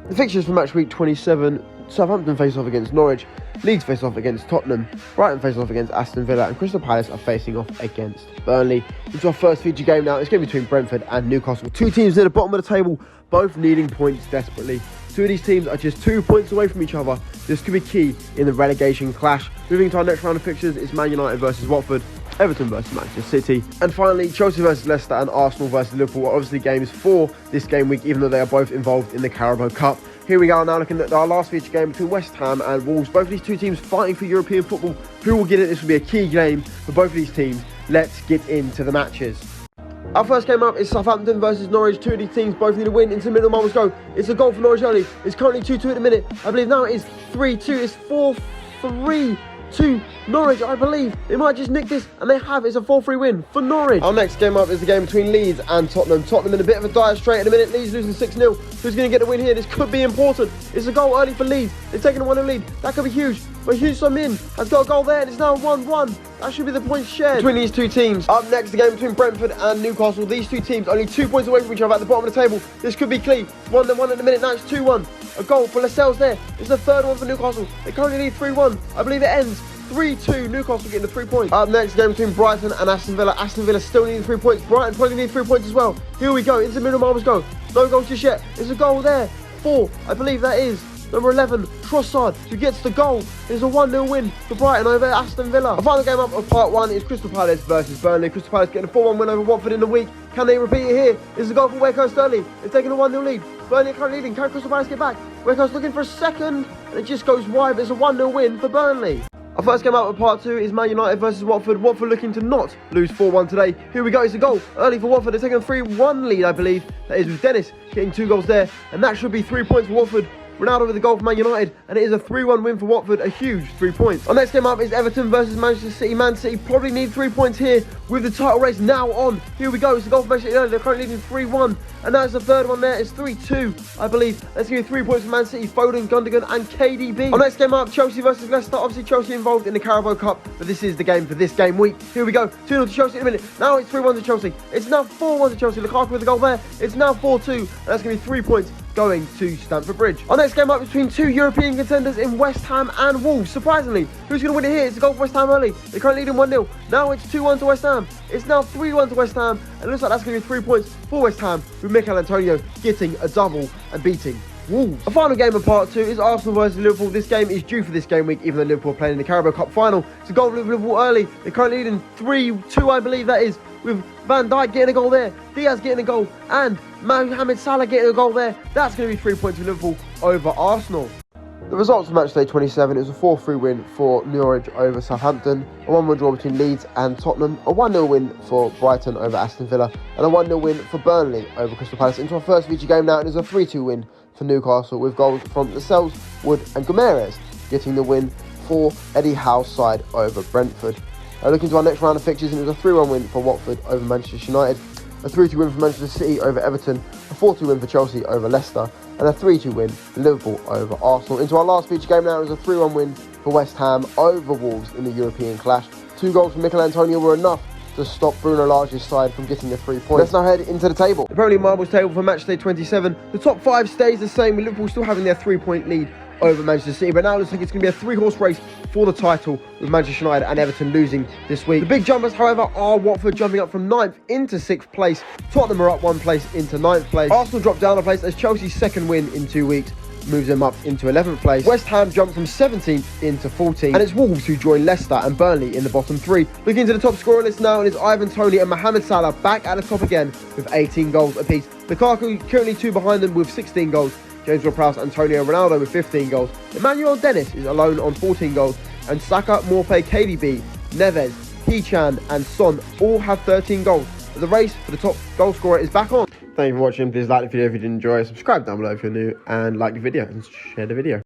The fixtures for match week 27, Southampton face off against Norwich, Leeds face off against Tottenham, Brighton face off against Aston Villa, and Crystal Palace are facing off against Burnley. Into our first feature game now. It's going between Brentford and Newcastle. Two teams near the bottom of the table, both needing points desperately. Two of these teams are just 2 points away from each other. This could be key in the relegation clash. Moving to our next round of fixtures, it's Man United versus Watford, Everton versus Manchester City, and finally Chelsea versus Leicester and Arsenal versus Liverpool are obviously games for this game week, even though they are both involved in the Carabao Cup. Here we are now looking at our last feature game between West Ham and Wolves. Both of these two teams fighting for European football. Who will get it? This will be a key game for both of these teams. Let's get into the matches. Our first game up is Southampton versus Norwich. Two of these teams both need a win. Into the middle, Marbles go. It's a goal for Norwich early. It's currently 2-2 at the minute. I believe now it is 3-2. It's 4-3 to Norwich, I believe. They might just nick this, and they have. It's a 4-3 win for Norwich. Our next game up is the game between Leeds and Tottenham. Tottenham in a bit of a dire strait at the minute. Leeds losing 6-0. Who's going to get the win here? This could be important. It's a goal early for Leeds. They're taking a 1-0 lead. That could be huge. But Min has got a goal there, and it's now 1-1. That should be the points shared between these two teams. Up next, the game between Brentford and Newcastle. These two teams only 2 points away from each other at the bottom of the table. This could be key. 1-1 at the minute. Now it's 2-1. A goal for Lascelles there. It's the third one for Newcastle. They currently lead 3-1. I believe it ends 3-2, Newcastle getting the 3 points. Up next, game between Brighton and Aston Villa. Aston Villa still needing 3 points. Brighton probably need 3 points as well. Here we go, into the middle, Marbles go. No goals just yet. There's a goal there. 4, I believe that is. Number 11, Trossard, who gets the goal. It's a 1-0 win for Brighton over Aston Villa. The final game up of part 1 is Crystal Palace versus Burnley. Crystal Palace getting a 4-1 win over Watford in the week. Can they repeat it here? It's a goal for Wakehurst early. It's taking a 1-0 lead. Burnley are currently leading. Can Crystal Palace get back? Wakehurst looking for a second, and it just goes wide. But it's a 1-0 win for Burnley. Our first game out of part 2 is Man United versus Watford. Watford looking to not lose 4-1 today. Here we go, it's a goal early for Watford. They're taking a 3-1 lead, I believe. That is with Dennis getting 2 goals there. And that should be 3 points for Watford. Ronaldo with a goal for Man United, and it is a 3-1 win for Watford, a huge 3 points. Our next game up is Everton versus Manchester City. Man City probably need 3 points here with the title race now on. Here we go, it's a goal for Manchester United. They're currently leading 3-1, and now it's the third one there. It's 3-2, I believe. That's going to be 3 points for Man City, Foden, Gundogan, and KDB. Our next game up, Chelsea versus Leicester. Obviously, Chelsea involved in the Carabao Cup, but this is the game for this game week. Here we go, 2-0 to Chelsea in a minute. Now it's 3-1 to Chelsea. It's now 4-1 to Chelsea. Lukaku with the goal there. It's now 4-2, and that's going to be 3 points going to Stamford Bridge. Our next game up between two European contenders in West Ham and Wolves. Surprisingly, who's going to win it here? It's a goal for West Ham early. They're currently leading 1-0. Now it's 2-1 to West Ham. It's now 3-1 to West Ham. And it looks like that's going to be 3 points for West Ham, with Mikel Antonio getting a double and beating Wolves. The final game of part 2 is Arsenal versus Liverpool. This game is due for this game week, even though Liverpool are playing in the Carabao Cup final. It's a goal for Liverpool early. They're currently leading 3-2, I believe that is, with Van Dijk getting a goal there, Diaz getting a goal, and Mohamed Salah getting a goal there. That's going to be 3 points for Liverpool over Arsenal. The results for Matchday 27 is a 4-3 win for Norwich over Southampton, a 1-1 draw between Leeds and Tottenham, a 1-0 win for Brighton over Aston Villa, and a 1-0 win for Burnley over Crystal Palace. Into our first feature game now, it is a 3-2 win for Newcastle, with goals from Lascelles, Wood and Gomes getting the win for Eddie Howe's side over Brentford. Looking to our next round of fixtures, and it was a 3-1 win for Watford over Manchester United, a 3-2 win for Manchester City over Everton, a 4-2 win for Chelsea over Leicester, and a 3-2 win for Liverpool over Arsenal. Into our last feature game now, it was a 3-1 win for West Ham over Wolves in the European clash. 2 goals from Mikel Antonio were enough to stop Bruno Lage's side from getting the 3 points. Let's now head into the table. The Premier League marbles table for Matchday 27. The top 5 stays the same, with Liverpool still having their 3-point lead over Manchester City, but now it looks like it's going to be a 3-horse race for the title, with Manchester United and Everton losing this week. The big jumpers, however, are Watford jumping up from 9th into 6th place. Tottenham are up 1 place into 9th place. Arsenal dropped down a place as Chelsea's second win in 2 weeks moves them up into 11th place. West Ham jumped from 17th into 14th, and it's Wolves who join Leicester and Burnley in the bottom 3. Looking into the top scorer list now, and it's Ivan Toney and Mohamed Salah back at the top again with 18 goals apiece. Lukaku currently 2 behind them with 16 goals. James Ward-Prowse, Antonio Ronaldo with 15 goals. Emmanuel Dennis is alone on 14 goals. And Saka, Morphe, KDB, Neves, Hichan and Son all have 13 goals. But the race for the top goal scorer is back on. Thank you for watching. Please like the video if you did enjoy. Subscribe down below if you're new. And like the video and share the video.